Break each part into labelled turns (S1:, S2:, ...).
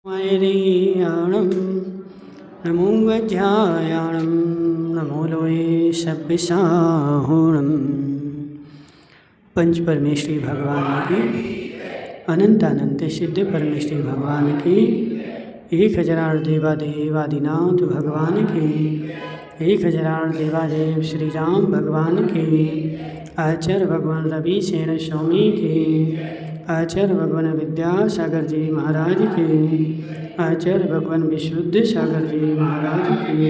S1: वैरीयाणं नमो वैध्यायाणं नमो लोये सब्बिसाहुणं। पंच परमेश्वरी भगवान की अनंत अनंत सिद्ध परमेश्वरी भगवान की 1000 देवादेवादिनाथ भगवान की 1000 देवादेव श्री राम भगवान की आचार्य भगवान रवि सेन स्वामी की आचार्य भगवान विद्यासागर जी महाराज के आचार्य भगवान विशुद्ध सागर जी महाराज के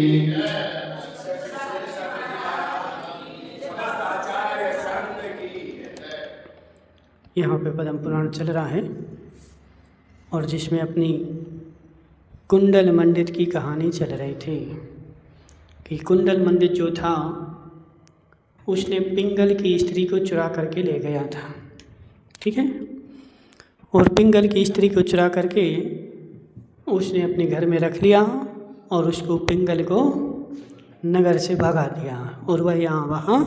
S1: यहाँ पे पद्म पुराण चल रहा है और जिसमें अपनी कुंडल मंडित की कहानी चल रही थी कि कुंडल मंडित जो था उसने पिंगल की स्त्री को चुरा करके ले गया था, ठीक है। और पिंगल की स्त्री को चुरा करके उसने अपने घर में रख लिया और उसको पिंगल को नगर से भगा दिया और वह यहाँ वहाँ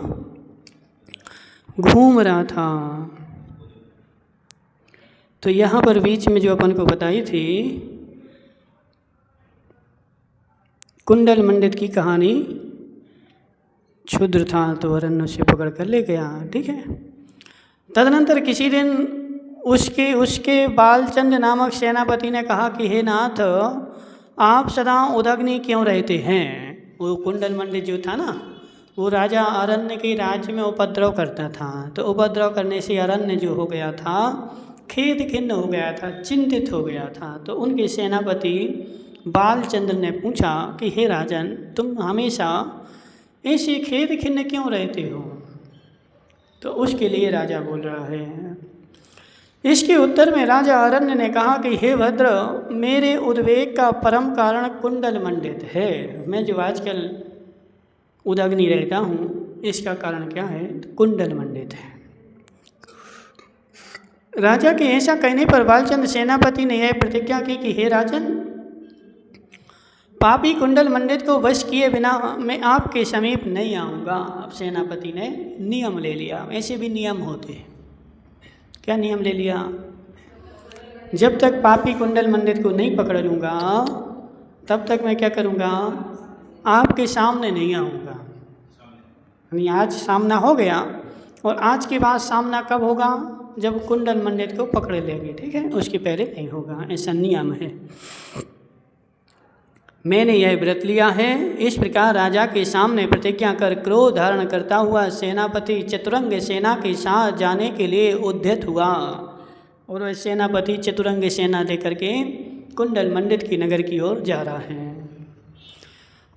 S1: घूम रहा था। तो यहाँ पर बीच में जो अपन को बताई थी कुंडल मंडित की कहानी, क्षुद्र था तो अरण्य से पकड़ कर ले गया, ठीक है। तदनंतर किसी दिन उसके बालचंद नामक सेनापति ने कहा कि हे नाथ, आप सदा उदग्नि क्यों रहते हैं। वो कुंडल मंडित जो था ना, वो राजा अरण्य के राज्य में उपद्रव करता था। तो उपद्रव करने से अरण्य जो हो गया था खेद खिन्न हो गया था, चिंतित हो गया था। तो उनके सेनापति बालचंद्र ने पूछा कि हे राजन, तुम हमेशा ऐसे खेद खिन्न क्यों रहते हो। तो उसके लिए राजा बोल रहा है। इसके उत्तर में राजा अरण्य ने कहा कि हे भद्र, मेरे उद्वेग का परम कारण कुंडल मंडित है। मैं जो आजकल उदग्नि रहता हूँ इसका कारण क्या है, तो कुंडल मंडित है। राजा के ऐसा कहने पर बालचंद्र सेनापति ने यह प्रतिज्ञा की कि हे राजन, पापी कुंडल मंडित को वश किए बिना मैं आपके समीप नहीं आऊँगा। अब सेनापति ने नियम ले लिया। ऐसे भी नियम होते हैं। क्या नियम ले लिया, जब तक पापी कुंडल मंडित को नहीं पकड़ लूँगा तब तक मैं क्या करूँगा, आपके सामने नहीं आऊँगा। यानी आज सामना हो गया और आज के बाद सामना कब होगा, जब कुंडल मंडित को पकड़ लेंगे, ठीक है। उसके पहले नहीं होगा, ऐसा नियम है। मैंने यह व्रत लिया है। इस प्रकार राजा के सामने प्रतिज्ञा कर क्रोध धारण करता हुआ सेनापति चतुरंग सेना के साथ जाने के लिए उद्यत हुआ। और वह सेनापति चतुरंग सेना लेकर के कुंडल मंडित की नगर की ओर जा रहा है।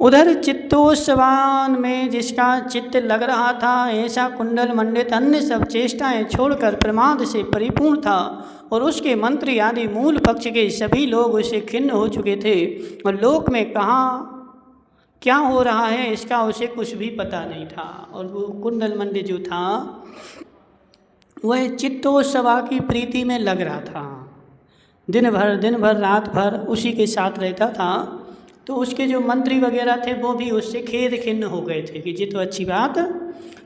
S1: उधर चित्तोत्सवान में जिसका चित्त लग रहा था, ऐसा कुंडल मंडित अन्य सब चेष्टाएं छोड़कर प्रमाद से परिपूर्ण था और उसके मंत्री आदि मूल पक्ष के सभी लोग उसे खिन्न हो चुके थे और लोक में कहाँ क्या हो रहा है इसका उसे कुछ भी पता नहीं था। और वो कुंडल मंडित जो था वह चित्तोत्सवा की प्रीति में लग रहा था। दिन भर रात भर उसी के साथ रहता था। तो उसके जो मंत्री वगैरह थे वो भी उससे खेद खिन्न हो गए थे कि ये तो अच्छी बात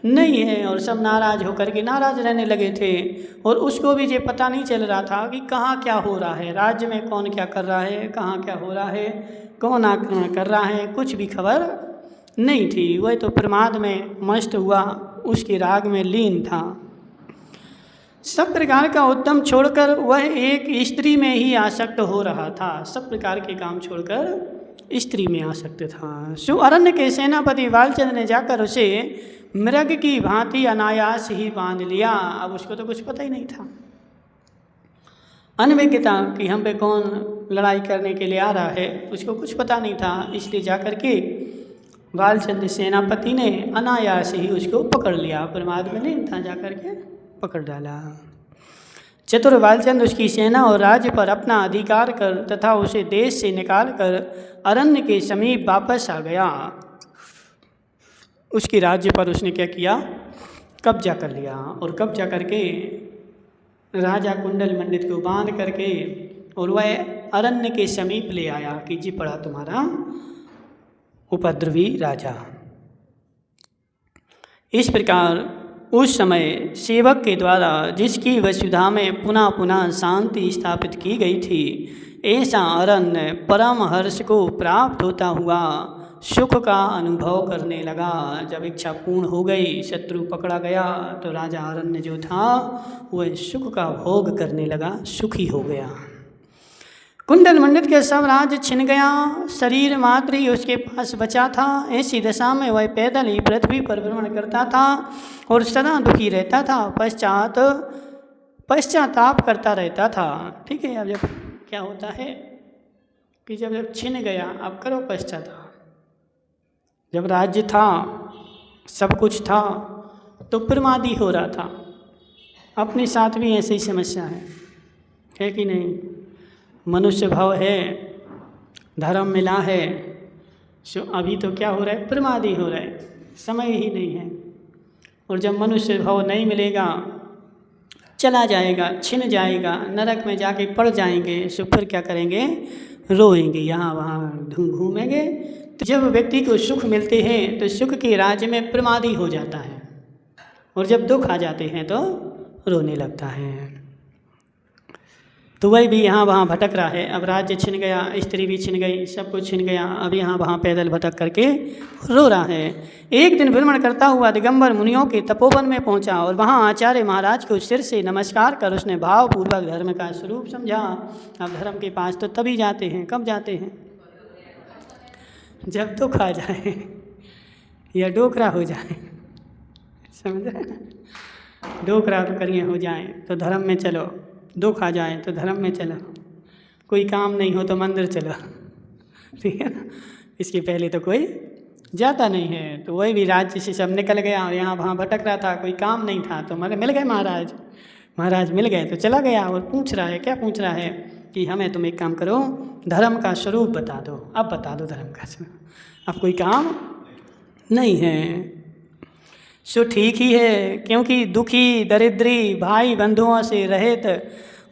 S1: नहीं है, और सब नाराज़ होकर के नाराज़ रहने लगे थे। और उसको भी ये पता नहीं चल रहा था कि कहाँ क्या हो रहा है, राज्य में कौन क्या कर रहा है, कहाँ क्या हो रहा है, कौन आक्रमण कर रहा है, कुछ भी खबर नहीं थी। वह तो प्रमाद में मस्त हुआ, उसके राग में लीन था। सब प्रकार का उद्यम छोड़कर वह एक स्त्री में ही आसक्त हो रहा था। सब प्रकार के काम छोड़कर स्त्री में आसक्त था। सो अरण्य के सेनापति बालचंद्र ने जाकर उसे मृग की भांति अनायास ही बांध लिया। अब उसको तो कुछ पता ही नहीं था, अनभिज्ञता कि हम पे कौन लड़ाई करने के लिए आ रहा है, उसको कुछ पता नहीं था। इसलिए जाकर के बालचंद्र सेनापति ने अनायास ही उसको पकड़ लिया, प्रमाद में नहीं था, जाकर के पकड़ डाला। चतुर बालचंद्र उसकी सेना और राज्य पर अपना अधिकार कर तथा उसे देश से निकाल कर अरण्य के समीप वापस आ गया। उसके राज्य पर उसने क्या किया, कब्जा कर लिया। और कब्जा करके राजा कुंडल मंडित को बांध करके और वह अरण्य के समीप ले आया कि जी पड़ा तुम्हारा उपद्रवी राजा। इस प्रकार उस समय सेवक के द्वारा जिसकी वसुधा में पुनः पुनः शांति स्थापित की गई थी, ऐसा अरण्य परम हर्ष को प्राप्त होता हुआ सुख का अनुभव करने लगा। जब इच्छा पूर्ण हो गई, शत्रु पकड़ा गया, तो राजा अरण्य जो था वह सुख का भोग करने लगा, सुखी हो गया। कुंडल मंडित के सब राज्य छिन गया, शरीर मात्र ही उसके पास बचा था। ऐसी दशा में वह पैदल ही पृथ्वी पर भ्रमण करता था और सदा दुखी रहता था, पश्चाताप करता रहता था। ठीक है, अब जब क्या होता है कि जब छिन गया, अब करो पश्चाताप। जब राज्य था, सब कुछ था, तो प्रमादी हो रहा था। अपने साथ भी ऐसी समस्या है कि नहीं? मनुष्य भाव है, धर्म मिला है, अभी तो क्या हो रहा है? प्रमादी हो रहा है, समय ही नहीं है। और जब मनुष्य भाव नहीं मिलेगा, चला जाएगा, छिन जाएगा, नरक में जाके पड़ जाएंगे, सो फिर क्या करेंगे? रोएंगे, यहाँ वहाँ घूमेंगे। तो जब व्यक्ति को सुख मिलते हैं तो सुख के राज्य में प्रमादी हो जाता है, और जब दुख आ जाते हैं तो रोने लगता है। तो वही भी यहाँ वहाँ भटक रहा है। अब राज्य छिन गया, स्त्री भी छिन गई, सब कुछ छिन गया, अब यहाँ वहाँ पैदल भटक करके रो रहा है। एक दिन भ्रमण करता हुआ दिगंबर मुनियों के तपोवन में पहुँचा और वहाँ आचार्य महाराज को सिर से नमस्कार कर उसने भावपूर्वक धर्म का स्वरूप समझा। अब धर्म के पास तो तभी जाते हैं, कब जाते हैं? जब दुख आ जाए या डोकरा हो जाए, समझे? डोकरा तो करिए हो जाए तो धर्म में चलो, दुख आ जाए तो धर्म में चलो, कोई काम नहीं हो तो मंदिर चलो, ठीक है ना? इसके पहले तो कोई जाता नहीं है। तो वही भी राज्य से सब निकल गया और यहाँ वहाँ भटक रहा था, कोई काम नहीं था, तो मिल गए महाराज मिल गए तो चला गया और पूछ रहा है, क्या पूछ रहा है कि हमें तुम एक काम करो, धर्म का स्वरूप बता दो। अब बता दो धर्म का स्वरूप, अब कोई काम नहीं है। सो ठीक ही है, क्योंकि दुखी दरिद्री भाई बंधुओं से रहित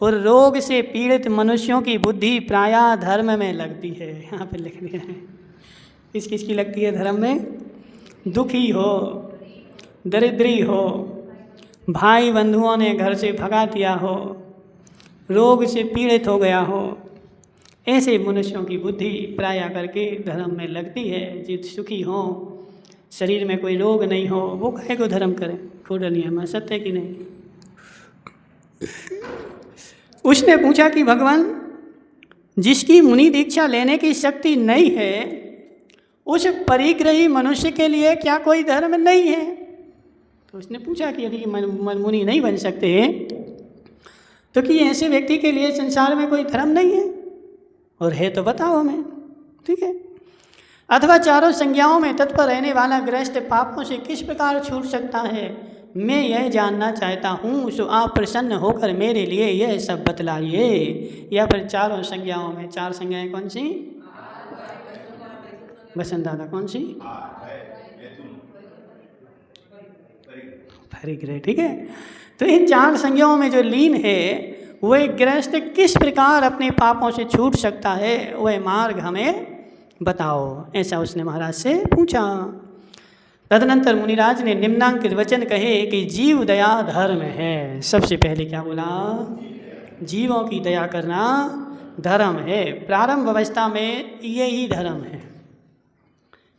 S1: और रोग से पीड़ित मनुष्यों की बुद्धि प्रायः धर्म में लगती है। यहाँ पे लिख दिया है, किसकी लगती है धर्म में? दुखी हो, दरिद्री हो, भाई बंधुओं ने घर से भगा दिया हो, रोग से पीड़ित हो गया हो, ऐसे मनुष्यों की बुद्धि प्रायः करके धर्म में लगती है। जित सुखी हो, शरीर में कोई रोग नहीं हो, वो काहे को धर्म करें? खोड़ा नियम है, सत्य कि नहीं? उसने पूछा कि भगवान, जिसकी मुनि दीक्षा लेने की शक्ति नहीं है, उस परिग्रही मनुष्य के लिए क्या कोई धर्म नहीं है? तो उसने पूछा कि यदि मुनि नहीं बन सकते तो कि ऐसे व्यक्ति के लिए संसार में कोई धर्म नहीं है, और है तो बताओ हमें, ठीक है? अथवा चारों संज्ञाओं में तत्पर रहने वाला गृहस्थ पापों से किस प्रकार छूट सकता है, मैं यह जानना चाहता हूँ। सो आप प्रसन्न होकर मेरे लिए यह सब बतलाइए। या फिर चारों संज्ञाओं में, चार संज्ञाएं कौन सी? बसंत दादा कौन सी? परिग्रह, ठीक है? तो इन चार संज्ञाओं में जो लीन है वह गृहस्थ किस प्रकार अपने पापों से छूट सकता है, वह मार्ग हमें बताओ, ऐसा उसने महाराज से पूछा। तदनंतर मुनिराज ने निम्नांकित वचन कहे कि जीव दया धर्म है। सबसे पहले क्या बोला? जीवों की दया करना धर्म है। प्रारंभ अवस्था में यही धर्म है,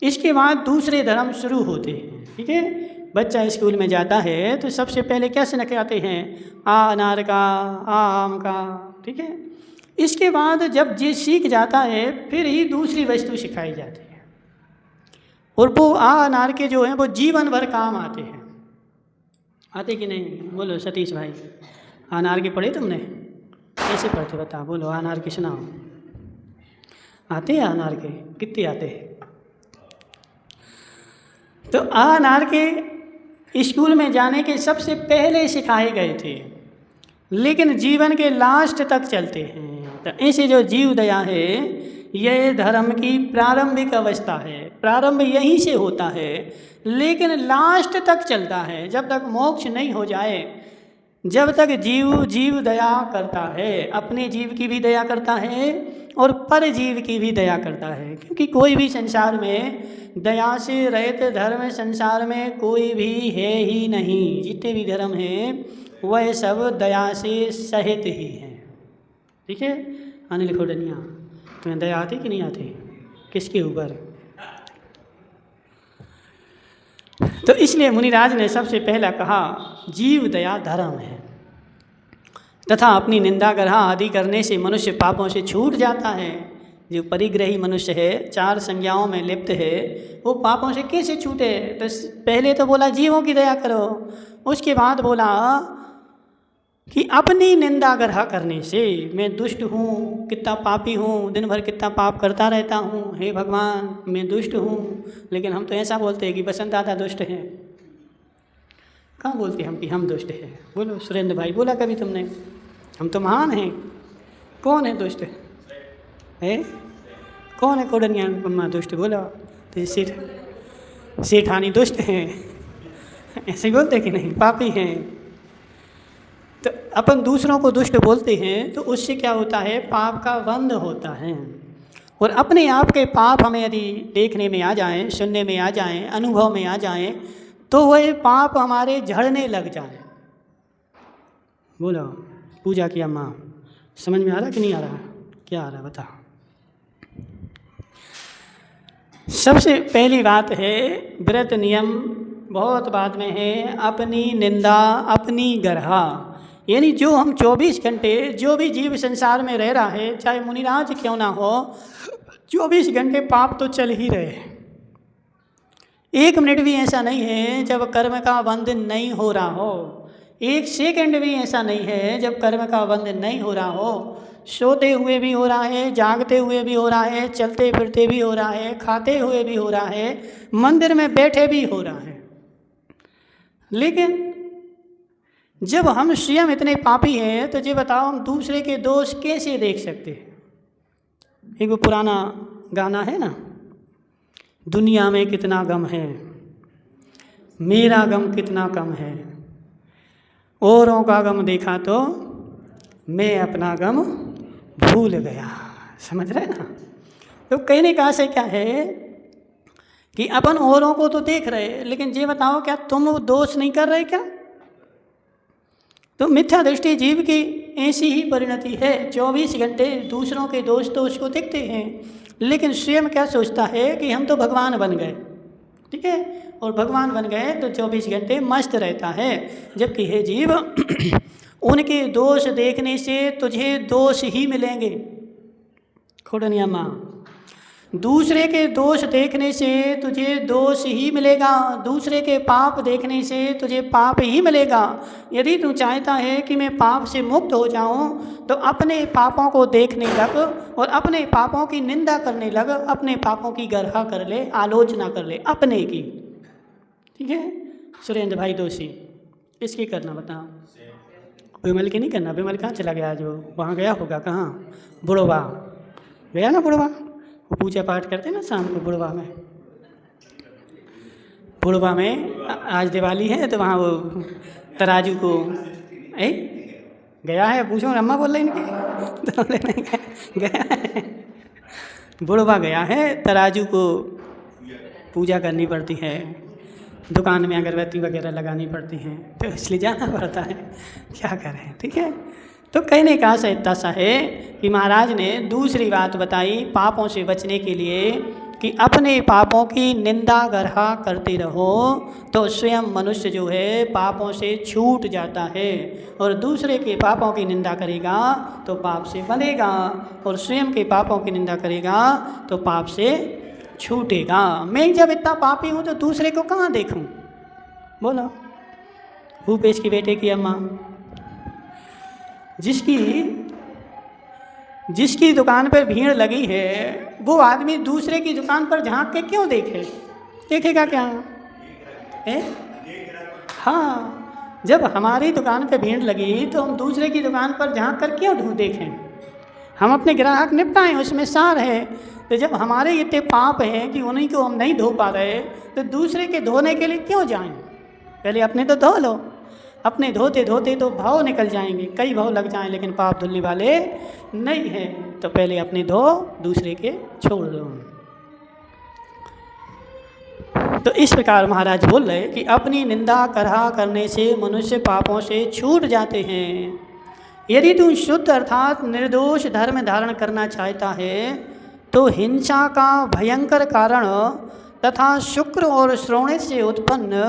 S1: इसके बाद दूसरे धर्म शुरू होते हैं, ठीक है? बच्चा स्कूल में जाता है तो सबसे पहले क्या सिखाते हैं? आ अनार का, आ आम का, ठीक है? इसके बाद जब ये सीख जाता है फिर ही दूसरी वस्तु सिखाई जाती है, और वो आ अनार के जो हैं वो जीवन भर काम आते हैं। आते कि नहीं? बोलो सतीश भाई, अनार के पढ़े तुमने? कैसे पढ़ते बता, बोलो अनार के सुनाओ। आते हैं अनार के? कितने आते हैं? तो अनार के स्कूल में जाने के सबसे पहले सिखाए गए थे, लेकिन जीवन के लास्ट तक चलते हैं। तो ऐसे जो जीव दया है यह धर्म की प्रारंभिक अवस्था है, प्रारंभ यहीं से होता है, लेकिन लास्ट तक चलता है। जब तक मोक्ष नहीं हो जाए, जब तक जीव दया करता है, अपने जीव की भी दया करता है और पर जीव की भी दया करता है। क्योंकि कोई भी संसार में दया से रहित धर्म संसार में कोई भी है ही नहीं। जितने भी धर्म हैं वह सब दया से सहित ही हैं, ठीक है? अनिल खोडनिया, तुम्हें दया आती कि नहीं आती? किसके ऊपर? तो इसलिए मुनिराज ने सबसे पहला कहा जीव दया धर्म है, तथा अपनी निंदा ग्रह आदि करने से मनुष्य पापों से छूट जाता है। जो परिग्रही मनुष्य है, 4 संज्ञाओं में लिप्त है, वो पापों से कैसे छूटे? तो पहले तो बोला जीवों की दया करो, उसके बाद बोला कि अपनी निंदा ग्रह करने से मैं दुष्ट हूँ, कितना पापी हूँ, दिन भर कितना पाप करता रहता हूँ, हे भगवान मैं दुष्ट हूँ। लेकिन हम तो ऐसा बोलते हैं कि बसंत दादा दुष्ट हैं। कहाँ बोलते हम कि हम दुष्ट हैं? बोलो सुरेंद्र भाई, बोला कभी तुमने? हम तो महान हैं। कौन है दुष्ट है? कौन है कोडनिया मम्मा दुष्ट? बोला तो सेठानी दुष्ट हैं, ऐसे बोलते कि नहीं? पापी हैं। तो अपन दूसरों को दुष्ट बोलते हैं तो उससे क्या होता है? पाप का बंध होता है। और अपने आप के पाप हमें यदि देखने में आ जाएं, सुनने में आ जाएं, अनुभव में आ जाएं, तो वह पाप हमारे झड़ने लग जाएं। बोलो पूजा की अम्मा, समझ में आ रहा कि नहीं आ रहा? क्या आ रहा बता? सबसे पहली बात है व्रत नियम, बहुत बाद में है अपनी निंदा अपनी ग्रहा। यानी जो हम 24 घंटे, जो भी जीव संसार में रह रहा है, चाहे मुनिराज क्यों ना हो, 24 घंटे पाप तो चल ही रहे। 1 मिनट भी ऐसा नहीं है जब कर्म का बंधन नहीं हो रहा हो। 1 सेकंड भी ऐसा नहीं है जब कर्म का बंधन नहीं हो रहा हो। सोते हुए भी हो रहा है, जागते हुए भी हो रहा है, चलते फिरते भी हो रहा है, खाते हुए भी हो रहा है, मंदिर में बैठे भी हो रहा है। लेकिन जब हम स्वयं इतने पापी हैं तो ये बताओ हम दूसरे के दोष कैसे देख सकते हैं? एक वो पुराना गाना है ना, दुनिया में कितना गम है, मेरा गम कितना कम है, औरों का गम देखा तो मैं अपना गम भूल गया। समझ रहे ना? तो कहने का आशय क्या है कि अपन औरों को तो देख रहे, लेकिन ये बताओ क्या तुम वो दोष नहीं कर रहे क्या? तो मिथ्या दृष्टि जीव की ऐसी ही परिणति है। 24 घंटे दूसरों के दोष तो उसको दिखते हैं, लेकिन स्वयं क्या सोचता है कि हम तो भगवान बन गए। ठीक है, और भगवान बन गए तो 24 घंटे मस्त रहता है। जबकि हे जीव, उनके दोष देखने से तुझे दोष ही मिलेंगे। खोडनिया माँ, दूसरे के दोष देखने से तुझे दोष ही मिलेगा, दूसरे के पाप देखने से तुझे पाप ही मिलेगा। यदि तू चाहता है कि मैं पाप से मुक्त हो जाऊं, तो अपने पापों को देखने लग और अपने पापों की निंदा करने लग, अपने पापों की गर्हा कर ले, आलोचना कर ले अपने की। ठीक है सुरेंद्र भाई दोषी, किसकी करना बताओ? विमल की नहीं करना। विमल कहाँ चला गया? आज वो वहाँ गया होगा। कहाँ? बुढ़वा गया ना? बुढ़वा वो पूजा पाठ करते ना शाम को बुढ़वा में। बुढ़वा में आज दिवाली है तो वहाँ वो तराजू को गया है। पूछो अम्मा बोल रही नहीं गया है। बुढ़वा गया है, तराजू को पूजा करनी पड़ती है, दुकान में अगरबत्ती वगैरह लगानी पड़ती हैं, तो इसलिए जाना पड़ता है। क्या करें? ठीक है, तो कहने का आशय इतना सा है कि महाराज ने दूसरी बात बताई पापों से बचने के लिए कि अपने पापों की निंदा गर्हा करते रहो तो स्वयं मनुष्य जो है पापों से छूट जाता है, और दूसरे के पापों की निंदा करेगा तो पाप से बंधेगा, और स्वयं के पापों की निंदा करेगा तो पाप से छूटेगा। मैं जब इतना पापी हूँ तो दूसरे को कहाँ देखूँ? बोलो भूपेश की बेटे की अम्मा, जिसकी दुकान पर भीड़ लगी है, वो आदमी दूसरे की दुकान पर झांक के क्यों देखे? देखेगा क्या है? हाँ, जब हमारी दुकान पर भीड़ लगी तो हम दूसरे की दुकान पर झांक कर क्यों देखें? हम अपने ग्राहक निपटाएं, उसमें सार है। तो जब हमारे इतने पाप हैं कि उन्हीं को हम नहीं धो पा रहे, तो दूसरे के धोने के लिए क्यों जाएं? पहले अपने तो धो लो। अपने धोते धोते तो भाव निकल जाएंगे, कई भाव लग जाएं, लेकिन पाप धुलने वाले नहीं हैं। तो पहले अपने धो, दूसरे के छोड़ दो। तो इस प्रकार महाराज बोल रहे कि अपनी निंदा करहा करने से मनुष्य पापों से छूट जाते हैं। यदि तू शुद्ध अर्थात निर्दोष धर्म धारण करना चाहता है तो हिंसा का भयंकर कारण तथा शुक्र और श्रोण से उत्पन्न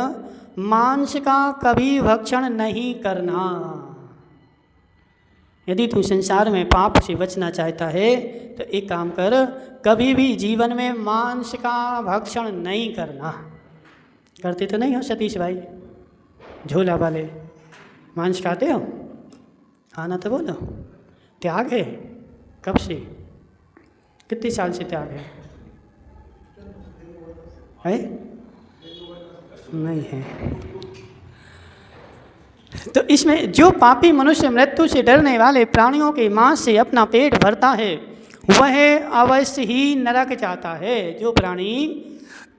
S1: मांस का कभी भक्षण नहीं करना। यदि तू संसार में पाप से बचना चाहता है तो एक काम कर, कभी भी जीवन में मांस का भक्षण नहीं करना। करते तो नहीं हो सतीश भाई, झोला वाले मांस खाते हो? खाना तो बोलो। त्याग है? कब से, कितने साल से त्याग है? नहीं है। तो इसमें जो पापी मनुष्य मृत्यु से डरने वाले प्राणियों के मांस से अपना पेट भरता है वह अवश्य ही नरक जाता है। जो प्राणी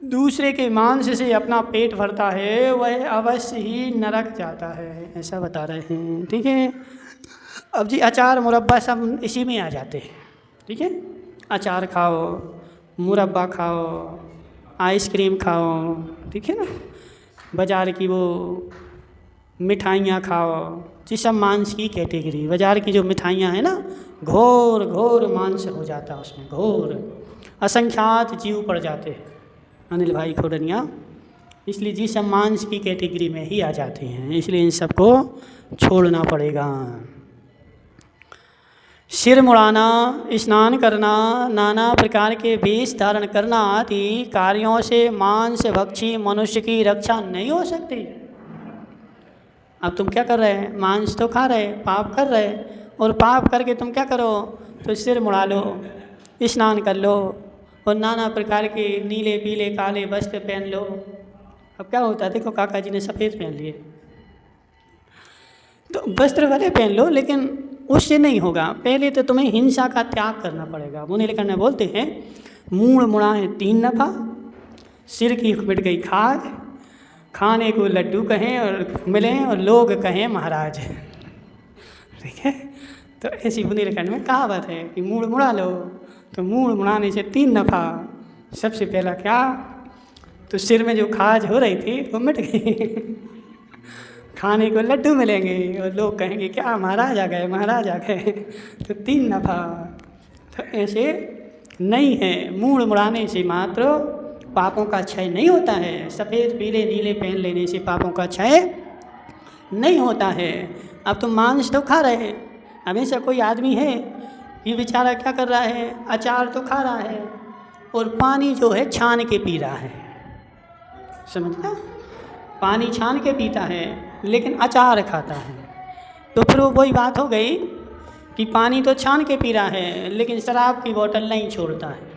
S1: दूसरे के मांस से अपना पेट भरता है वह अवश्य ही नरक जाता है, ऐसा बता रहे हैं। ठीक है। अब जी अचार मुरब्बा सब इसी में आ जाते हैं। ठीक है। अचार खाओ, मुरब्बा खाओ, आइसक्रीम खाओ, ठीक है ना, बाज़ार की वो मिठाइयाँ खाओ, ये सब मांस की कैटेगरी। बाज़ार की जो मिठाइयाँ हैं ना, घोर घोर मांस हो जाता है उसमें, घोर असंख्यात जीव पड़ जाते हैं अनिल भाई खोडनिया, इसलिए जी सब मांस की कैटेगरी में ही आ जाते हैं, इसलिए इन सबको छोड़ना पड़ेगा। सिर मुड़ाना, स्नान करना, नाना प्रकार के वेश धारण करना आदि कार्यों से मांस भक्षी मनुष्य की रक्षा नहीं हो सकती। अब तुम क्या कर रहे हैं? मांस तो खा रहे, पाप कर रहे, और पाप करके तुम क्या करो? तो सिर मुड़ा लो, स्नान कर लो और नाना प्रकार के नीले पीले काले वस्त्र पहन लो। अब क्या होता है, देखो काका जी ने सफ़ेद पहन लिए, तो वस्त्र वाले पहन लो, लेकिन उससे नहीं होगा। पहले तो तुम्हें हिंसा का त्याग करना पड़ेगा। बुंदेलखंड बोलते हैं, मूड़ मुड़ा है 3 नफा, सिर की मिट गई खाज, खाने को लड्डू कहें और मिलें और लोग कहें महाराज। ठीक है। तो ऐसी बुंदेलखंड में कहावत है कि मूड़ मुड़ा लो, तो मूड़ मुड़ाने से 3 नफा। सबसे पहला क्या, तो सिर में जो खाज हो रही थी वो मिट गई, खाने को लड्डू मिलेंगे और लोग कहेंगे क्या महाराज आ गए, महाराज आ गए, तो 3 नफा। तो ऐसे नहीं है, मूड़ मुड़ाने से मात्र पापों का क्षय नहीं होता है। सफ़ेद पीले नीले पहन लेने से पापों का क्षय नहीं होता है। अब तुम मांस तो खा रहे हैं, हमेशा कोई आदमी है ये बेचारा क्या कर रहा है, अचार तो खा रहा है और पानी जो है छान के पी रहा है, समझना, पानी छान के पीता है लेकिन अचार खाता है। तो फिर वो वही बात हो गई कि पानी तो छान के पी रहा है लेकिन शराब की बोतल नहीं छोड़ता है।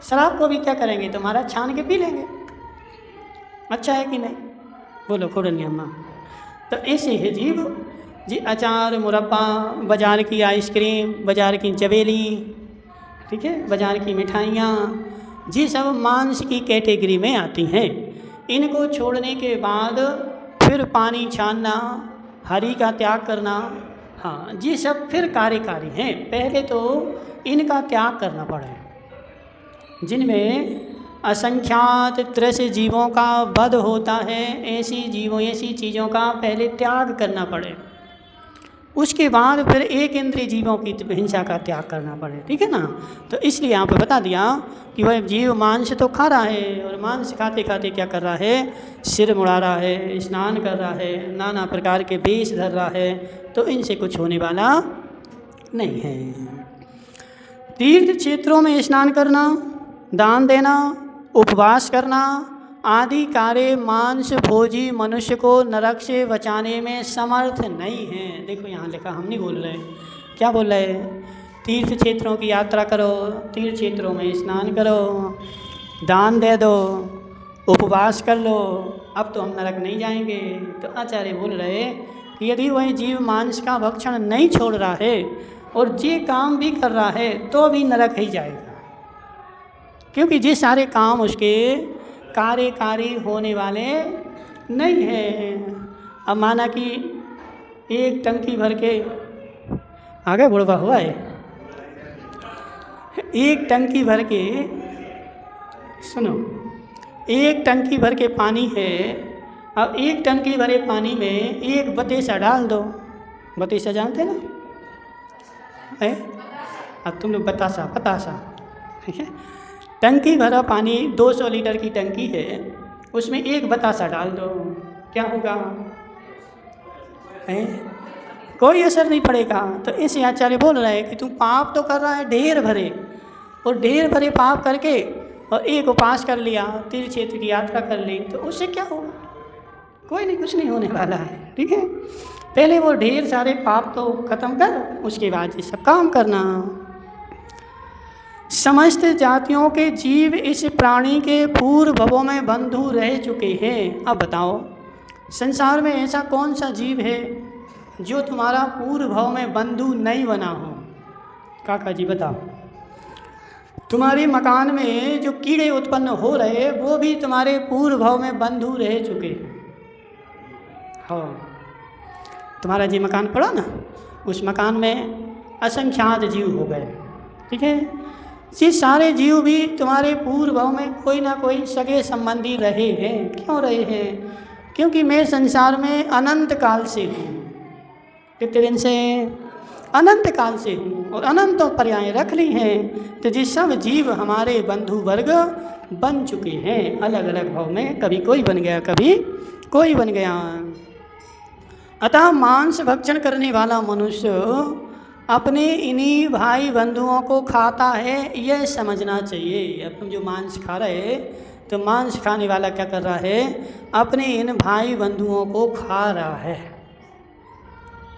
S1: शराब को भी क्या करेंगे, तुम्हारा छान के पी लेंगे, अच्छा है कि नहीं, बोलो खोडनी अम्मा। तो ऐसे है जीव जी, अचार मुरब्बा, बाज़ार की आइसक्रीम, बाज़ार की चबेली, ठीक है, बाज़ार की मिठाइयाँ, जी सब मांस की कैटेगरी में आती हैं। इनको छोड़ने के बाद फिर पानी छानना, हरी का त्याग करना, हाँ जी सब फिर कार्यकारी हैं। पहले तो इनका त्याग करना पड़े, जिनमें असंख्यात तरह से जीवों का वध होता है, ऐसी चीज़ों का पहले त्याग करना पड़े, उसके बाद फिर एक इंद्रिय जीवों की हिंसा का त्याग करना पड़े। ठीक है ना। तो इसलिए यहाँ पे बता दिया कि वह जीव मांस तो खा रहा है और मांस खाते खाते क्या कर रहा है, सिर मुड़ा रहा है, स्नान कर रहा है, नाना प्रकार के वेश धर रहा है, तो इनसे कुछ होने वाला नहीं है। तीर्थ क्षेत्रों में स्नान करना, दान देना, उपवास करना आदि कार्य मांस भोजी मनुष्य को नरक से बचाने में समर्थ नहीं है। देखो यहाँ लिखा, हम नहीं बोल रहे, क्या बोल रहे हैं, तीर्थ क्षेत्रों की यात्रा करो, तीर्थ क्षेत्रों में स्नान करो, दान दे दो, उपवास कर लो, अब तो हम नरक नहीं जाएंगे। तो आचार्य बोल रहे कि यदि वह जीव मांस का भक्षण नहीं छोड़ रहा है और ये काम भी कर रहा है तो भी नरक ही जाएगा, क्योंकि ये सारे काम उसके कार्यकारी होने वाले नहीं हैं। अब माना कि एक टंकी भर के, आगे बुढ़वा हुआ है, एक टंकी भर के, सुनो, एक टंकी भर के पानी है, अब एक टंकी भरे पानी में एक बतेसा डाल दो, बतेसा जानते ना, है? अब तुम लोग बतासा बतासा, ठीक है। टंकी भरा पानी 200 लीटर की टंकी है, उसमें एक बतासा डाल दो, क्या होगा? है? कोई असर नहीं पड़ेगा। तो इस आचार्य बोल रहे हैं कि तू पाप तो कर रहा है ढेर भरे, और ढेर भरे पाप करके और एक उपास कर लिया, तीर्थ क्षेत्र की यात्रा कर ली, तो उससे क्या होगा? कोई नहीं, कुछ नहीं होने वाला है, ठीक है। पहले वो ढेर सारे पाप तो खत्म कर, उसके बाद ये सब काम करना। समस्त जातियों के जीव इस प्राणी के पूर्व भवों में बंधु रह चुके हैं। अब बताओ, संसार में ऐसा कौन सा जीव है जो तुम्हारा पूर्व भव में बंधु नहीं बना हो? काका जी बताओ। तुम्हारे मकान में जो कीड़े उत्पन्न हो रहे, वो भी तुम्हारे पूर्व भव में बंधु रह चुके हैं। हाँ, तुम्हारा जी मकान पड़ा ना, उस मकान में असंख्यात जीव हो गए, ठीक है। ये सारे जीव भी तुम्हारे पूर्व भव में कोई ना कोई सगे संबंधी रहे हैं। क्यों रहे हैं? क्योंकि मैं संसार में अनंत काल से हूँ। कितने दिन से? अनंत काल से हूँ, और अनंतों पर्याय रख ली हैं। तो ये सब जीव हमारे बंधु वर्ग बन चुके हैं अलग अलग भाव में, कभी कोई बन गया, कभी कोई बन गया। अतः मांस भक्षण करने वाला मनुष्य अपने इन्हीं भाई बंधुओं को खाता है, यह समझना चाहिए। अब तुम जो मांस खा रहे, तो मांस खाने वाला क्या कर रहा है? अपने इन भाई बंधुओं को खा रहा है,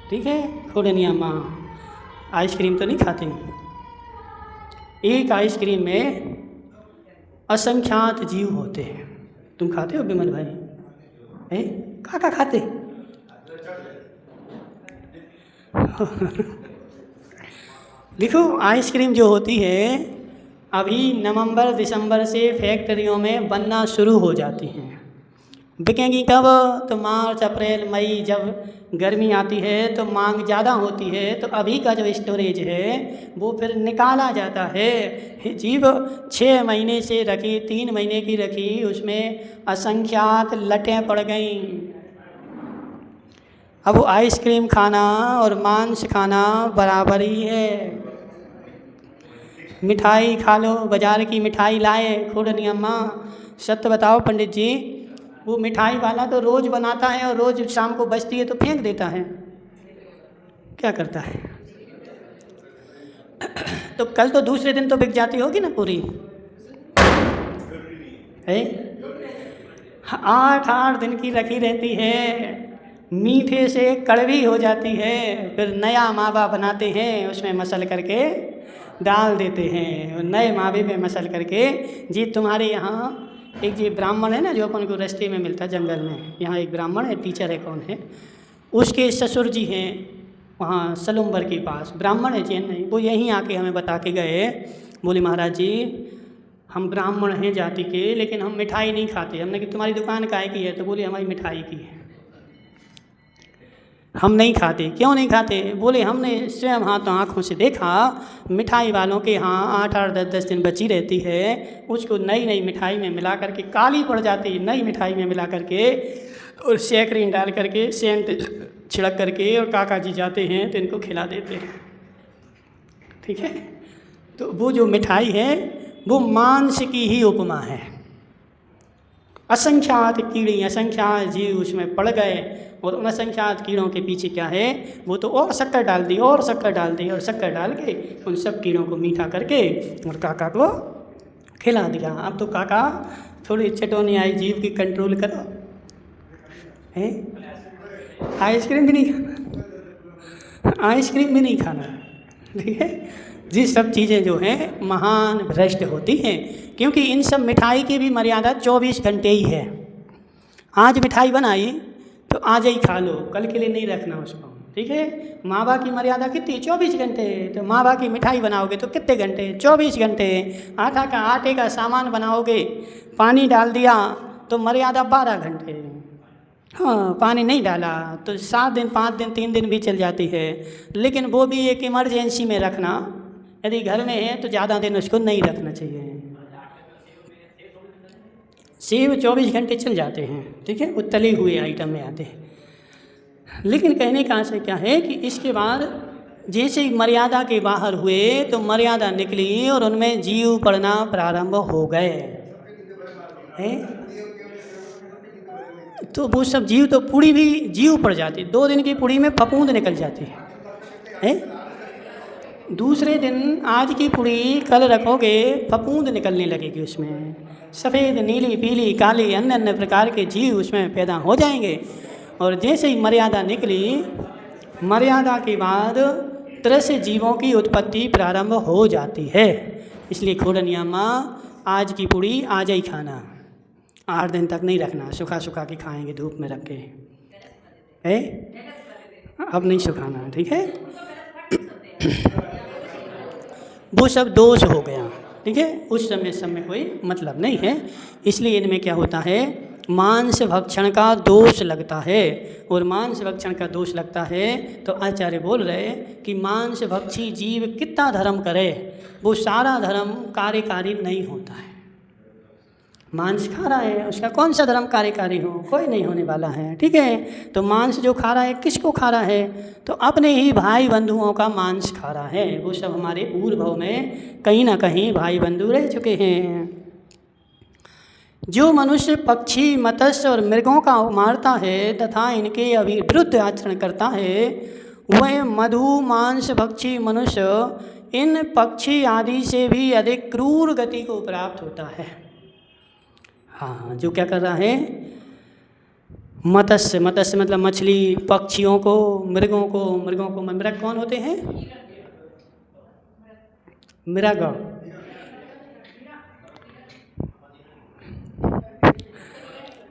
S1: ठीक है। खोडनिया माँ आइसक्रीम तो नहीं खाते। एक आइसक्रीम में असंख्यात जीव होते हैं। तुम खाते हो विमल भाई? है? काका खाते? देखो, आइसक्रीम जो होती है अभी नवंबर दिसंबर से फैक्ट्रियों में बनना शुरू हो जाती हैं। बिकेंगी कब? तो मार्च अप्रैल मई, जब गर्मी आती है तो मांग ज़्यादा होती है, तो अभी का जो स्टोरेज है वो फिर निकाला जाता है। जीव 6 महीने से रखी, 3 महीने की रखी, उसमें असंख्यात लटें पड़ गईं। अब वो आइसक्रीम खाना और मांस खाना बराबर ही है। मिठाई खा लो, बाज़ार की मिठाई लाए खोडनी अम्मा, सत्य बताओ पंडित जी, वो मिठाई वाला तो रोज़ बनाता है और रोज़ शाम को बचती है तो फेंक देता है। क्या करता है? तो कल तो दूसरे दिन तो बिक जाती होगी ना पूरी, है? 8-8 दिन की रखी रहती है, मीठे से कड़वी हो जाती है, फिर नया मावा बनाते हैं, उसमें मसल करके डाल देते हैं, और नए मावे में मसल करके। जी तुम्हारे यहाँ एक जी ब्राह्मण है ना, जो अपन को रास्ते में मिलता है जंगल में, यहाँ एक ब्राह्मण है, टीचर है, कौन है, उसके ससुर जी हैं वहाँ सलुम्बर के पास, ब्राह्मण है चेन्नई। वो यहीं आके हमें बता के गए, बोले महाराज जी हम ब्राह्मण हैं जाति के, लेकिन हम मिठाई नहीं खाते। हमने कि तुम्हारी दुकान काहे की है? तो बोले हमारी मिठाई की है, हम नहीं खाते। क्यों नहीं खाते? बोले हमने स्वयं हाथों आँखों से देखा, मिठाई वालों के यहाँ 8-8 10-10 दिन बची रहती है, उसको नई नई मिठाई में मिला करके काली पड़ जाती है, नई मिठाई में मिला करके और सेक्रीन डाल करके सेंट छिड़क करके, और काका जी जाते हैं तो इनको खिला देते हैं, ठीक है। तो वो जो मिठाई है वो मांस की ही उपमा है। असंख्यात कीड़ी, असंख्यात जीव उसमें पड़ गए, और उन असंख्यात कीड़ों के पीछे क्या है, वो तो और शक्कर डाल दी, और शक्कर डाल दी, और शक्कर डाल के उन सब कीड़ों को मीठा करके और काका को खिला दिया। अब तो काका थोड़ी चटोनी आई जीव की कंट्रोल करो, हैं? आइसक्रीम भी नहीं खाना, आइसक्रीम भी नहीं खाना, ठीक है। ये सब चीज़ें जो हैं महान भ्रष्ट होती हैं, क्योंकि इन सब मिठाई की भी मर्यादा 24 घंटे ही है। आज मिठाई बनाई तो आज ही खा लो, कल के लिए नहीं रखना उसको, ठीक है। मावा की मर्यादा कितनी? 24 घंटे। तो मावा की मिठाई बनाओगे तो कितने घंटे? 24 घंटे। आटे का सामान बनाओगे, पानी डाल दिया तो मर्यादा 12 घंटे। हाँ, पानी नहीं डाला तो 7 दिन 5 दिन 3 दिन भी चल जाती है, लेकिन वो भी एक इमरजेंसी में रखना। यदि घर में है तो ज़्यादा दिन उसको नहीं रखना चाहिए। सेब 24 घंटे चल जाते हैं, ठीक है, वो तले हुए आइटम में आते हैं। लेकिन कहने का आशय क्या है कि इसके बाद जैसे ही मर्यादा के बाहर हुए तो मर्यादा निकली और उनमें जीव पड़ना प्रारंभ हो गए हैं। तो वो सब जीव तो पूड़ी भी जीव पड़ जाती, 2 दिन की पूड़ी में फफूंद निकल जाती है। दूसरे दिन आज की पूड़ी कल रखोगे फफूंद निकलने लगेगी, उसमें सफ़ेद नीली पीली काली अन्य अन्य प्रकार के जीव उसमें पैदा हो जाएंगे। और जैसे ही मर्यादा निकली, मर्यादा के बाद तरह से जीवों की उत्पत्ति प्रारंभ हो जाती है। इसलिए खोड़निया माँ आज की पूड़ी आज ही खाना, 8 दिन तक नहीं रखना, सुखा सुखा के खाएंगे धूप में रख के, है अब नहीं सुखाना, ठीक है। वो सब दोष हो गया, ठीक है, उस समय कोई मतलब नहीं है। इसलिए इनमें क्या होता है, मांस भक्षण का दोष लगता है। और मांस भक्षण का दोष लगता है तो आचार्य बोल रहे कि मांस भक्षी जीव कितना धर्म करे, वो सारा धर्म कार्यकारी नहीं होता है। मांस खा रहा है, उसका कौन सा धर्म कार्यकारी हो, कोई नहीं होने वाला है, ठीक है। तो मांस जो खा रहा है किसको खा रहा है, तो अपने ही भाई बंधुओं का मांस खा रहा है। वो सब हमारे पूर्व में कहीं ना कहीं भाई बंधु रह चुके हैं। जो मनुष्य पक्षी मत्स्य और मृगों का मारता है तथा इनके विरुद्ध आचरण करता है, वह मधु मांस भक्षी मनुष्य इन पक्षी आदि से भी अधिक क्रूर गति को प्राप्त होता है। हाँ, जो क्या कर रहा है, मत्स्य मतलब मछली, पक्षियों को, मृगों को मृग कौन होते हैं,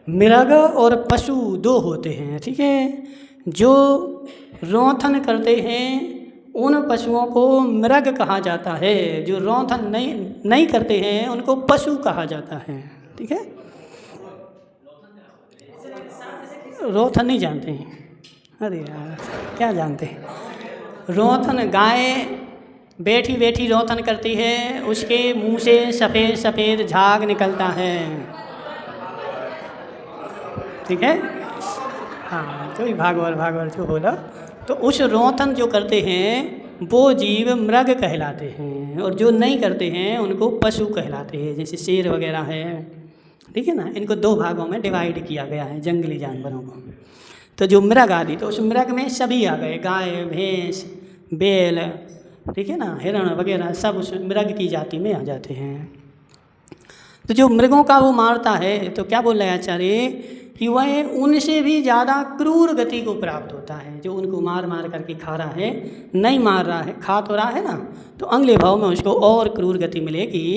S1: मृग और पशु 2 होते हैं, ठीक है। जो रोंथन करते हैं उन पशुओं को मृग कहा जाता है, जो रोंथन नहीं करते हैं उनको पशु कहा जाता है, ठीक है। रोंथन नहीं जानते हैं, अरे यार क्या जानते हैं। रोंथन, गाय बैठी बैठी रोंथन करती है, उसके मुंह से सफ़ेद सफ़ेद झाग निकलता है, ठीक है। हाँ, तो भागवत जो बोला, तो उस रोंथन जो करते हैं वो जीव मृग कहलाते हैं, और जो नहीं करते हैं उनको पशु कहलाते हैं, जैसे शेर वगैरह है, ठीक है ना। इनको 2 भागों में डिवाइड किया गया है, जंगली जानवरों को। तो जो मृग आदि, तो उस मृग में सभी आ गए, गाय भैंस बैल, ठीक है ना, हिरण वगैरह सब उस मृग की जाति में आ जाते हैं। तो जो मृगों का वो मारता है, तो क्या बोल रहे हैं आचार्य कि वह उनसे भी ज़्यादा क्रूर गति को प्राप्त होता है। जो उनको मार मार करके खा रहा है, नहीं मार रहा है, खा तो रहा है ना, तो अगले भाव में उसको और क्रूर गति मिलेगी।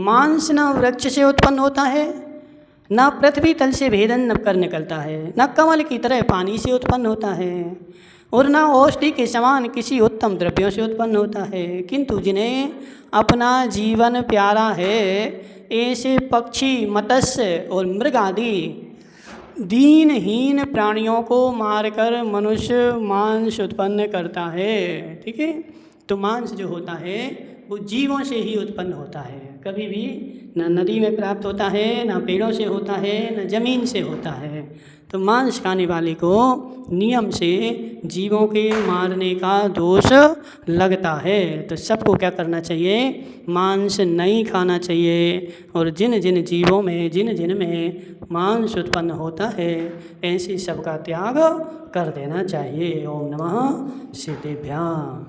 S1: मांस न वृक्ष से उत्पन्न होता है, न पृथ्वी तल से भेदन कर निकलता है, न कमल की तरह पानी से उत्पन्न होता है, और न औषधि के समान किसी उत्तम द्रव्यों से उत्पन्न होता है। किंतु जिन्हें अपना जीवन प्यारा है, ऐसे पक्षी मत्स्य और मृग आदि दीनहीन प्राणियों को मारकर मनुष्य मांस उत्पन्न करता है, ठीक है। तो मांस जो होता है वो जीवों से ही उत्पन्न होता है, कभी भी न नदी में प्राप्त होता है, न पेड़ों से होता है, न जमीन से होता है। तो मांस खाने वाले को नियम से जीवों के मारने का दोष लगता है। तो सबको क्या करना चाहिए, मांस नहीं खाना चाहिए, और जिन जिन जीवों में जिन जिन में मांस उत्पन्न होता है ऐसे सबका त्याग कर देना चाहिए। ओम नमः सिद्धेभ्याम।